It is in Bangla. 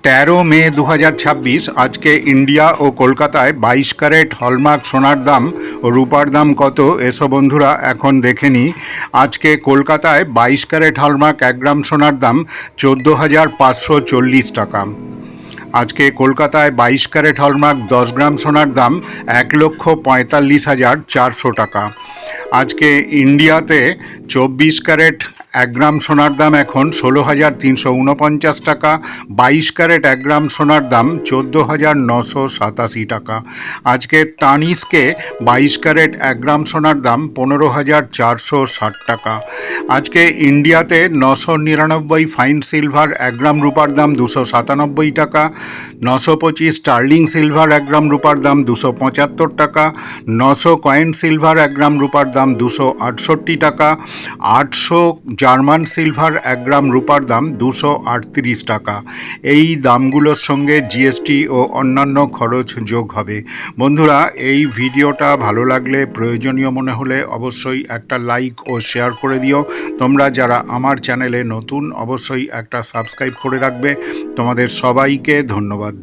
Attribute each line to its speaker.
Speaker 1: 13 মে 2026 আজকে ইন্ডিয়া ও কলকাতায় 22 ক্যারেট হলমার্ক সোনার দাম ও রূপার দাম কত এসো বন্ধুরা এখন দেখে নিই। আজকে কলকাতায় 22 ক্যারেট হলমার্ক 1 গ্রাম সোনার দাম 14,540 টাকা। আজকে কলকাতায় 22 ক্যারেট হলমার্ক 10 গ্রাম সোনার দাম 1,45,400 টাকা। আজকে ইন্ডিয়াতে 24 ক্যারেট 1 গ্রাম সোনার দাম এখন 16,349 টাকা। 22 ক্যারেট 1 গ্রাম সোনার দাম 14,987 টাকা। আজকে তানিস্কে 22 ক্যারেট 1 গ্রাম সোনার দাম 15,460 টাকা। আজকে ইন্ডিয়াতে 999 ফাইন সিলভার 1 গ্রাম রূপার দাম 297 টাকা। 925 স্টার্লিং সিলভার 1 গ্রাম রূপার দাম 275 টাকা। 900 কয়েন সিলভার 1 গ্রাম রূপার দাম 268 টাকা। 800 জার্মান সিলভার 1 গ্রাম রূপার দাম 238 টাকা। এই দামগুলোর সঙ্গে জিএসটি ও অন্যান্য খরচ যোগ হবে। বন্ধুরা, এই ভিডিওটা ভালো লাগলে, প্রয়োজনীয় মনে হলে অবশ্যই একটা লাইক ও শেয়ার করে দিও। তোমরা যারা আমার চ্যানেলে নতুন অবশ্যই একটা সাবস্ক্রাইব করে রাখবে। তোমাদের সবাইকে ধন্যবাদ।